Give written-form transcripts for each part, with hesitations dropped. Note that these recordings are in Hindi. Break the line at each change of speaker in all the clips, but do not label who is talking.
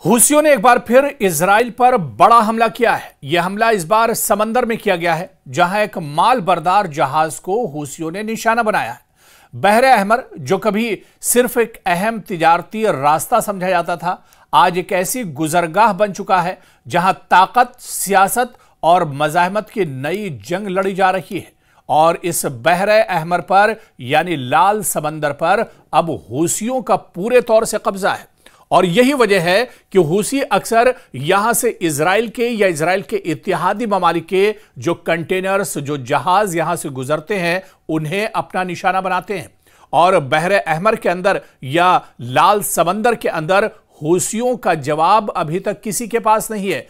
हूसियों ने एक बार फिर इजराइल पर बड़ा हमला किया है। यह हमला इस बार समंदर में किया गया है, जहां एक माल बरदार जहाज को हूसियों ने निशाना बनाया है। बहरे अहमर, जो कभी सिर्फ एक अहम तिजारती रास्ता समझा जाता था, आज एक ऐसी गुजरगाह बन चुका है जहां ताकत, सियासत और मज़ाहमत की नई जंग लड़ी जा रही है। और इस बहरे अहमर पर यानी लाल समंदर पर अब हूसियों का पूरे तौर से कब्जा है। और यही वजह है कि हूसी अक्सर यहां से इजराइल के या इजराइल के इत्तेहादी ममालिक के जो कंटेनर्स, जो जहाज यहां से गुजरते हैं, उन्हें अपना निशाना बनाते हैं। और बहरे अहमर के अंदर या लाल समंदर के अंदर हूसियों का जवाब अभी तक किसी के पास नहीं है।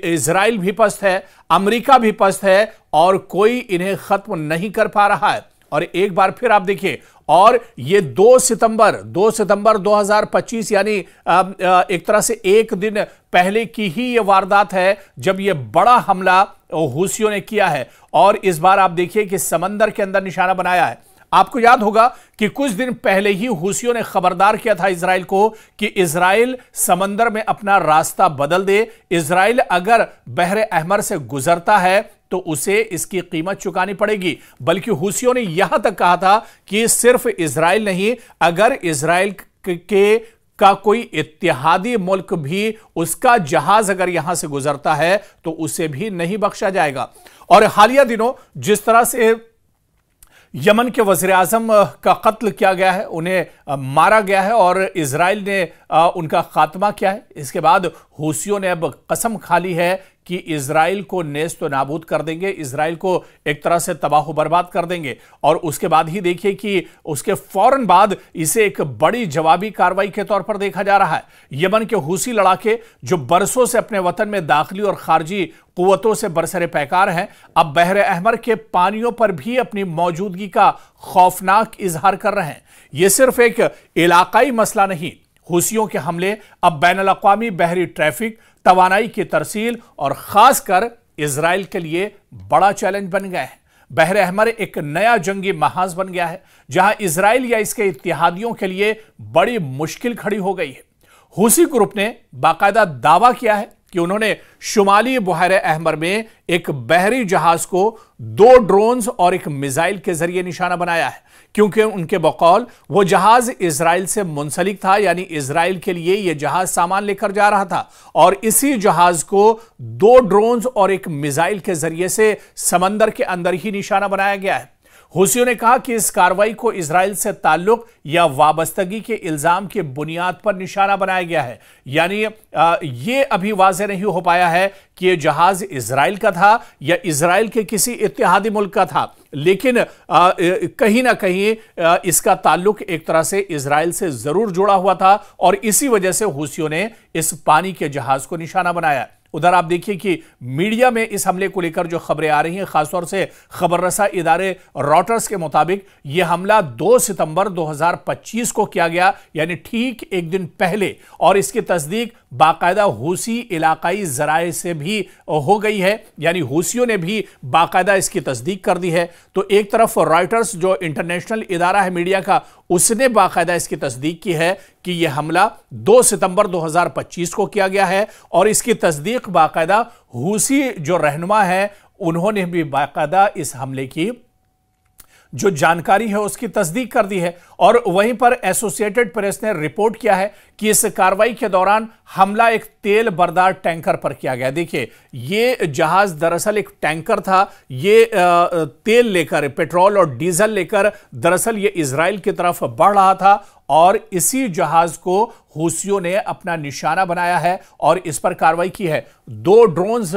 इजराइल भी पस्त है, अमेरिका भी पस्त है, और कोई इन्हें खत्म नहीं कर पा रहा है। और एक बार फिर आप देखिए, और ये 2 सितंबर 2025 यानी एक तरह से एक दिन पहले की ही ये वारदात है जब ये बड़ा हमला हूसियों ने किया है। और इस बार आप देखिए कि समंदर के अंदर निशाना बनाया है। आपको याद होगा कि कुछ दिन पहले ही हूसियों ने खबरदार किया था इजराइल को कि इजराइल समंदर में अपना रास्ता बदल दे। इजराइल अगर बहरे अहमर से गुजरता है तो उसे इसकी कीमत चुकानी पड़ेगी। बल्कि हूसियों ने यहां तक कहा था कि सिर्फ इजराइल नहीं, अगर इजराइल का कोई इत्तेहादी मुल्क भी उसका जहाज अगर यहां से गुजरता है तो उसे भी नहीं बख्शा जाएगा। और हालिया दिनों जिस तरह से यमन के वज़ीर आज़म का कत्ल किया गया है, उन्हें मारा गया है और इजराइल ने उनका खात्मा किया है, इसके बाद हूसियों ने अब कसम खा ली है कि इजराइल को नेस्त नाबूद कर देंगे, इजराइल को एक तरह से तबाह बर्बाद कर देंगे। और उसके बाद ही देखिए कि उसके फौरन बाद इसे एक बड़ी जवाबी कार्रवाई के तौर पर देखा जा रहा है। यमन के हूसी लड़ाके जो बरसों से अपने वतन में दाखिली और खारजी कुव्वतों से बरसरे पैकार हैं, अब बहरे अहमर के पानियों पर भी अपनी मौजूदगी का खौफनाक इजहार कर रहे हैं। यह सिर्फ एक इलाकाई मसला नहीं, हूसियों के हमले अब बैनुल-अक़वामी बहरी ट्रैफिक, तवानाई की तरसील और खासकर इजराइल के लिए बड़ा चैलेंज बन गया है। बहरे अहमर एक नया जंगी महाज बन गया है जहां इजराइल या इसके इत्तेहादियों के लिए बड़ी मुश्किल खड़ी हो गई है। हूसी ग्रुप ने बाकायदा दावा किया है कि उन्होंने शुमाली बहरे अहमर में एक बहरी जहाज को 2 ड्रोन्स और एक मिसाइल के जरिए निशाना बनाया है, क्योंकि उनके बकौल वो जहाज इजराइल से मुंसलिक था, यानी इजराइल के लिए यह जहाज सामान लेकर जा रहा था। और इसी जहाज को 2 ड्रोन्स और एक मिसाइल के जरिए से समंदर के अंदर ही निशाना बनाया गया है। हूसियों ने कहा कि इस कार्रवाई को इजराइल से ताल्लुक या वाबस्तगी के इल्जाम की बुनियाद पर निशाना बनाया गया है। यानी यह अभी वाज़ेह नहीं हो पाया है कि यह जहाज इजराइल का था या इजराइल के किसी इत्तेहादी मुल्क का था, लेकिन कहीं ना कहीं इसका ताल्लुक एक तरह से इजराइल से जरूर जुड़ा हुआ था। और इसी वजह से हूसियों ने इस पानी के जहाज को निशाना बनाया। उधर आप देखिए कि मीडिया में इस हमले को लेकर जो खबरें आ रही हैं, खासतौर से खबर रसा इदारे रॉयटर्स के मुताबिक यह हमला 2 सितंबर 2025 को किया गया, यानी ठीक एक दिन पहले। और इसकी तस्दीक बाकायदा हूसी इलाकाई जराए से भी हो गई है, यानी हूसियों ने भी बाकायदा इसकी तस्दीक कर दी है। तो एक तरफ रॉयटर्स जो इंटरनेशनल इदारा है मीडिया का, उसने बाकायदा इसकी तस्दीक की है कि यह हमला 2 सितंबर 2025 को किया गया है। और इसकी तस्दीक बाकायदा हूसी जो रहनुमा है उन्होंने भी बाकायदा इस हमले की जो जानकारी है उसकी तस्दीक कर दी है। और वहीं पर एसोसिएटेड प्रेस ने रिपोर्ट किया है कि इस कार्रवाई के दौरान हमला एक तेल बरदार टैंकर पर किया गया। देखिए, ये जहाज दरअसल एक टैंकर था, ये तेल लेकर, पेट्रोल और डीजल लेकर दरअसल ये इजराइल की तरफ बढ़ रहा था। और इसी जहाज को हूसियों ने अपना निशाना बनाया है और इस पर कार्रवाई की है। 2 ड्रोन्स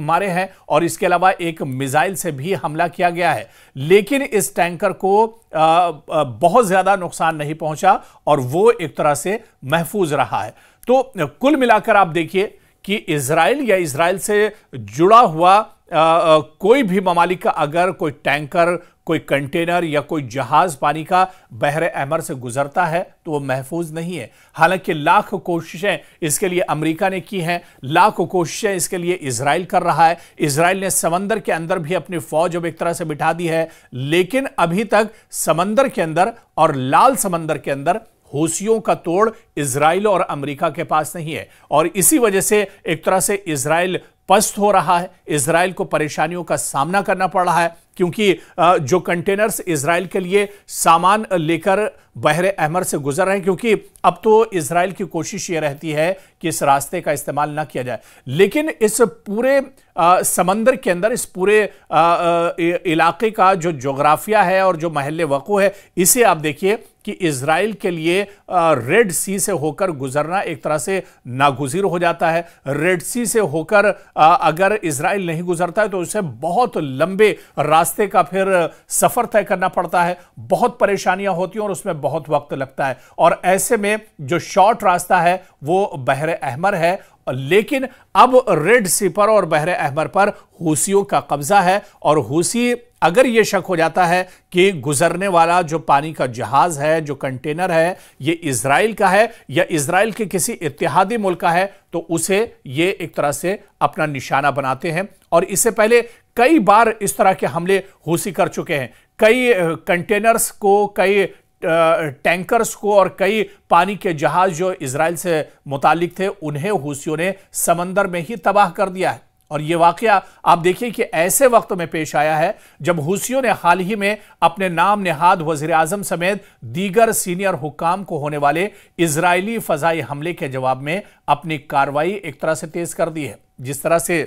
मारे हैं और इसके अलावा एक मिसाइल से भी हमला किया गया है, लेकिन इस टैंकर को बहुत ज्यादा नुकसान नहीं पहुंचा और वो एक तरह से महफूज रहा है। तो कुल मिलाकर आप देखिए कि इजराइल या इजराइल से जुड़ा हुआ कोई भी ममालिक का अगर कोई टैंकर, कोई कंटेनर या कोई जहाज पानी का बहरे अहमर से गुजरता है तो वो महफूज नहीं है। हालांकि लाख कोशिशें इसके लिए अमेरिका ने की हैं, लाख कोशिशें इसके लिए इजराइल कर रहा है। इजराइल ने समंदर के अंदर भी अपनी फौज अब एक तरह से बिठा दी है, लेकिन अभी तक समंदर के अंदर और लाल समंदर के अंदर हूसियों का तोड़ इजराइल और अमेरिका के पास नहीं है और इसी वजह से एक तरह से इजराइल पस्त हो रहा है, इजराइल को परेशानियों का सामना करना पड़ रहा है क्योंकि जो कंटेनर्स इजराइल के लिए सामान लेकर बहरे अहमर से गुजर रहे हैं, क्योंकि अब तो इजराइल की कोशिश ये रहती है कि इस रास्ते का इस्तेमाल ना किया जाए, लेकिन इस पूरे समंदर के अंदर, इस पूरे इलाके का जो जोग्राफिया है और जो महल्ले वक़ू है, इसे आप देखिए कि इजराइल के लिए रेड सी से होकर गुजरना एक तरह से नागुज़ीर हो जाता है। रेड सी से होकर अगर इजराइल नहीं गुजरता है तो उसे बहुत लंबे रास्ते का फिर सफर तय करना पड़ता है, बहुत परेशानियां होती हैं और उसमें बहुत वक्त लगता है। और ऐसे में जो शॉर्ट रास्ता है वो बहरे अहमर है, लेकिन अब रेड सी पर और बहरे अहमर पर हूसियों का कब्जा है और हूसी, अगर यह शक हो जाता है कि गुजरने वाला जो पानी का जहाज है, जो कंटेनर है, ये इजराइल का है या इजराइल के किसी इत्तेहादी मुल्क का है, तो उसे ये एक तरह से अपना निशाना बनाते हैं। और इससे पहले कई बार इस तरह के हमले हूसी कर चुके हैं, कई कंटेनर्स को, कई टैंकर्स को और कई पानी के जहाज जो इजराइल से मुतालिक थे उन्हें हूसियों ने समंदर में ही तबाह कर दिया है। और यह वाकया आप देखिए कि ऐसे वक्त में पेश आया है जब हूसियों ने हाल ही में अपने नाम नेहाद वजीर आजम समेत दीगर सीनियर हुक्काम को होने वाले इजरायली फजाई हमले के जवाब में अपनी कार्रवाई एक तरह से तेज कर दी है। जिस तरह से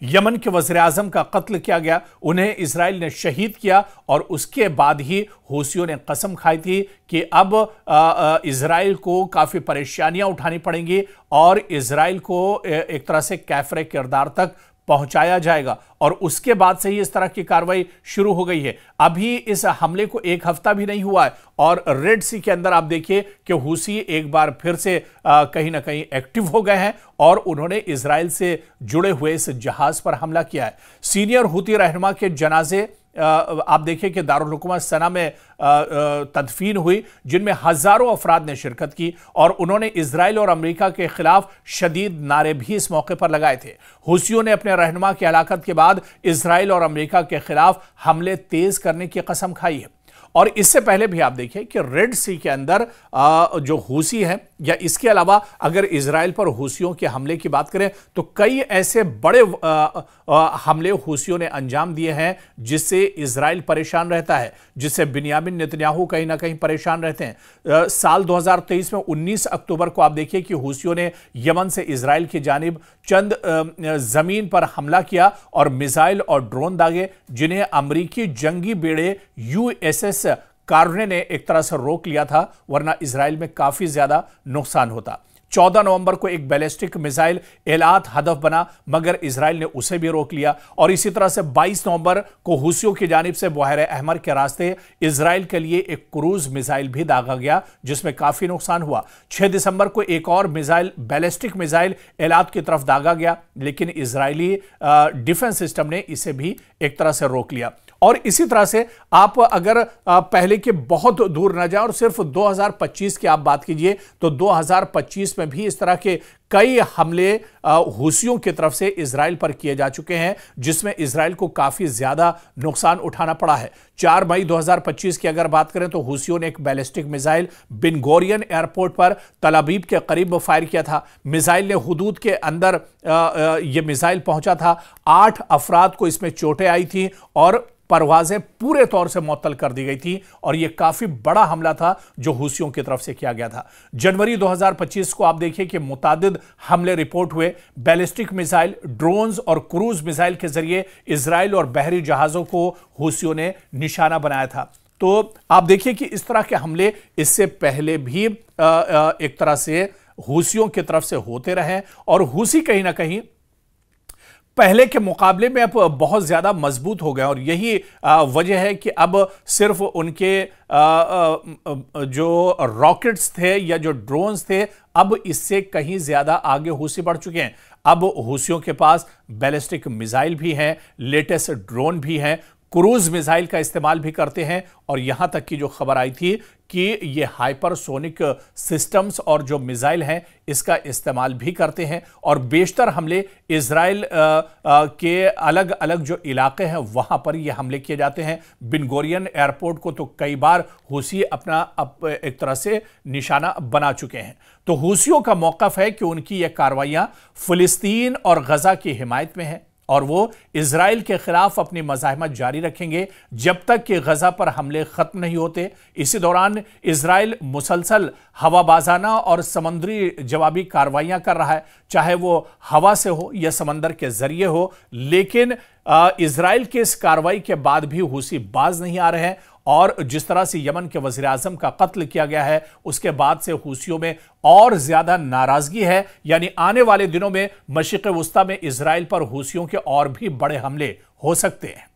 यमन के वज़ीर आज़म का कत्ल किया गया, उन्हें इजराइल ने शहीद किया और उसके बाद ही हूसियों ने कसम खाई थी कि अब इजराइल को काफ़ी परेशानियां उठानी पड़ेंगी और इजराइल को एक तरह से कैफरे किरदार तक पहुंचाया जाएगा। और उसके बाद से ही इस तरह की कार्रवाई शुरू हो गई है। अभी इस हमले को एक हफ्ता भी नहीं हुआ है और रेड सी के अंदर आप देखिए कि हूसी एक बार फिर से कहीं ना कहीं एक्टिव हो गए हैं और उन्होंने इजराइल से जुड़े हुए इस जहाज पर हमला किया है। सीनियर हूती रहनुमा के जनाजे आप देखिए कि दारुल हुकूमत सना में तदफीन हुई, जिनमें हजारों अफराद ने शिरकत की और उन्होंने इजराइल और अमेरिका के खिलाफ शदीद नारे भी इस मौके पर लगाए थे। हूसियों ने अपने रहनुमा की हलाकत के बाद इजराइल और अमेरिका के खिलाफ हमले तेज करने की कसम खाई है। और इससे पहले भी आप देखिए कि रेड सी के अंदर जो हूसी है या इसके अलावा अगर इजराइल पर हूसियों के हमले की बात करें तो कई ऐसे बड़े हमले हूसियों ने अंजाम दिए हैं जिससे इजराइल परेशान रहता है, जिससे बिन्यामिन नेतन्याहू कहीं ना कहीं परेशान रहते हैं। साल 2023 में 19 अक्टूबर को आप देखिए कि हूसियों ने यमन से इजराइल की जानिब चंद जमीन पर हमला किया और मिसाइल और ड्रोन दागे, जिन्हें अमरीकी जंगी बेड़े USS कार्ने ने एक तरह से रोक लिया था, वरना इजराइल में काफी ज्यादा नुकसान होता। 14 नवंबर को एक बैलिस्टिक मिसाइल एलात हदफ बना मगर इजराइल ने उसे भी रोक लिया और इसी तरह से 22 नवंबर को हूसियों की जानिब से बहरे अहमर के रास्ते इजराइल के लिए एक क्रूज मिसाइल भी दागा गया जिसमें काफी नुकसान हुआ। 6 दिसंबर को एक और मिसाइल, बैलिस्टिक मिसाइल एलात की तरफ दागा गया, लेकिन इजरायली डिफेंस सिस्टम ने इसे भी एक तरह से रोक लिया। और इसी तरह से आप अगर पहले के बहुत दूर न जाए और सिर्फ 2025 की आप बात कीजिए तो 2025 में भी इस तरह के कई हमले हूसियों की तरफ से इजराइल पर किए जा चुके हैं, जिसमें इजराइल को काफी ज्यादा नुकसान उठाना पड़ा है। 4 मई 2025 की अगर बात करें तो हूसियों ने एक बैलिस्टिक मिसाइल बिन गोरियन एयरपोर्ट पर तल अबीब के करीब फायर किया था। मिसाइल ने हुदूद के अंदर यह मिसाइल पहुंचा था। 8 अफराद को इसमें चोटें आई थी और परवाजें पूरे तौर से मुअत्तल कर दी गई थी और यह काफी बड़ा हमला था जो हूसियों की तरफ से किया गया था। जनवरी 2025 को आप देखिए कि मुतादिद हमले रिपोर्ट हुए। बैलिस्टिक मिसाइल, ड्रोन्स और क्रूज मिसाइल के जरिए इजराइल और बहरी जहाजों को हूसियों ने निशाना बनाया था। तो आप देखिए कि इस तरह के हमले इससे पहले भी एक तरह से हूसियों की तरफ से होते रहे और हूसी कहीं ना कहीं पहले के मुकाबले में अब बहुत ज्यादा मजबूत हो गए और यही वजह है कि अब सिर्फ उनके जो रॉकेट्स थे या जो ड्रोन्स थे अब इससे कहीं ज्यादा आगे हूसी बढ़ चुके हैं। अब हूसियों के पास बैलिस्टिक मिसाइल भी हैं, लेटेस्ट ड्रोन भी हैं, क्रूज मिसाइल का इस्तेमाल भी करते हैं और यहां तक की जो खबर आई थी कि ये हाइपरसोनिक सिस्टम्स और जो मिसाइल हैं इसका इस्तेमाल भी करते हैं और बेशतर हमले इजराइल के अलग अलग जो इलाके हैं वहां पर ये हमले किए जाते हैं। बिन गुरियन एयरपोर्ट को तो कई बार हूसी अपना एक तरह से निशाना बना चुके हैं। तो हूसियों का मौकफ है कि उनकी ये कार्रवाइयां फिलिस्तीन और गजा की हिमायत में है और वो इजराइल के खिलाफ अपनी मज़ाहमत जारी रखेंगे जब तक कि गजा पर हमले खत्म नहीं होते। इसी दौरान इजराइल मुसलसल हवाबाजाना और समुद्री जवाबी कार्रवाइयां कर रहा है, चाहे वो हवा से हो या समंदर के जरिए हो। लेकिन इजराइल के इस कार्रवाई के बाद भी हूसी बाज नहीं आ रहे हैं और जिस तरह से यमन के वज़ीर आज़म का कत्ल किया गया है उसके बाद से हूसियों में और ज्यादा नाराजगी है, यानी आने वाले दिनों में मशरिक़ वुस्ता में इजराइल पर हूसियों के और भी बड़े हमले हो सकते हैं।